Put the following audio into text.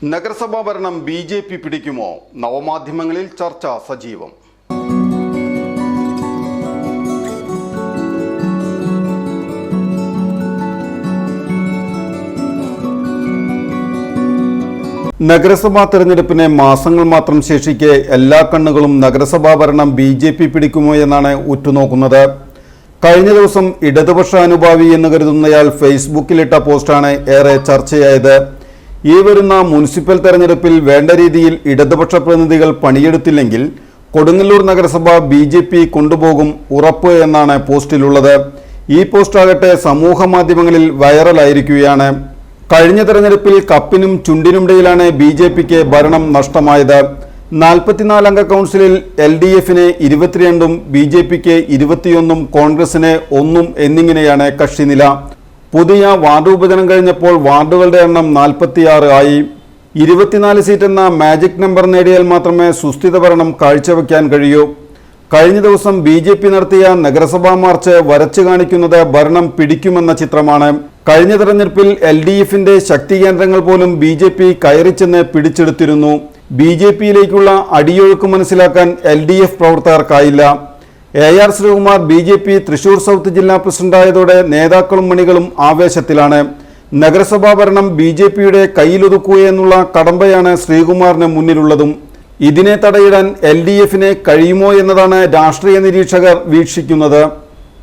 നഗരസഭാ ഭരണം ബി.ജെ.പി. പിടിക്കുമോ? നവമാധ്യമങ്ങളിൽ ചർച്ച സജീവം. നഗരസഭാ തെരഞ്ഞെടുപ്പിന് മാസങ്ങൾ മാത്രം ശേഷിക്കെ എല്ലാ കണ്ണുകളും നഗരസഭാ ഭരണം ബി.ജെ.പി. പിടിക്കുമോ എന്നാണ് ഉറ്റുനോക്കുന്നത്. കഴിഞ്ഞ ദിവസം ഇടതുപക്ഷ അനുഭാവി എന്ന് കരുതുന്നയാൾ ഫേസ്ബുക്കിലിട്ട പോസ്റ്റാണ് ഏറെ ചർച്ചയായത്. ഈ വരുന്ന മുനിസിപ്പൽ തെരഞ്ഞെടുപ്പിൽ വേണ്ട രീതിയിൽ ഇടതുപക്ഷ പ്രതിനിധികൾ പണിയെടുത്തില്ലെങ്കിൽ കൊടുങ്ങല്ലൂർ നഗരസഭ ബി.ജെ.പി. കൊണ്ടുപോകും ഉറപ്പ് എന്നാണ് പോസ്റ്റിലുള്ളത്. ഈ പോസ്റ്റാകട്ടെ സമൂഹ മാധ്യമങ്ങളിൽ വൈറലായിരിക്കുകയാണ്. കഴിഞ്ഞ തെരഞ്ഞെടുപ്പിൽ കപ്പിനും ചുണ്ടിനുമിടയിലാണ് ബി.ജെ.പിക്ക് ഭരണം നഷ്ടമായത്. 44 അംഗ കൗൺസിലിൽ LDF-ന് 22-ഉം ബി.ജെ.പിക്ക് 21-ഉം കോൺഗ്രസിന് 1-ഉം എന്നിങ്ങനെയാണ് കക്ഷിനില. പുതിയ വാർഡ് വിഭജനം കഴിഞ്ഞപ്പോൾ വാർഡുകളുടെ എണ്ണം 46 ആയി. 24 സീറ്റ് എന്ന മാജിക് നമ്പർ നേടിയാൽ മാത്രമേ സുസ്ഥിര ഭരണം കാഴ്ചവെക്കാൻ കഴിയൂ. കഴിഞ്ഞ ദിവസം ബി.ജെ.പി. നടത്തിയ നഗരസഭാ മാർച്ച് വരച്ചു കാണിക്കുന്നത് ഭരണം പിടിക്കുമെന്ന ചിത്രമാണ്. കഴിഞ്ഞ തെരഞ്ഞെടുപ്പിൽ LDF-ന്റെ ശക്തി കേന്ദ്രങ്ങൾ പോലും ബി.ജെ.പി. കയറിച്ചെന്ന് പിടിച്ചെടുത്തിരുന്നു. ബി.ജെ.പിയിലേക്കുള്ള അടിയൊഴുക്ക് മനസ്സിലാക്കാൻ LDF പ്രവർത്തകർക്കായില്ല. AR Sreekumar BJP. Thrissur south ജില്ലാ പ്രസിഡന്റായതോടെ നേതാക്കളും മണികളും ആവേശത്തിലാണ്. നഗരസഭാ ഭരണം ബി.ജെ.പിയുടെ കയ്യിലൊതുക്കുകയെന്നുള്ള കടമ്പയാണ് ശ്രീകുമാറിന് മുന്നിലുള്ളതും. ഇതിനെ തടയിടാൻ LDF-ന് കഴിയുമോ എന്നതാണ് രാഷ്ട്രീയ നിരീക്ഷകർ വീക്ഷിക്കുന്നത്.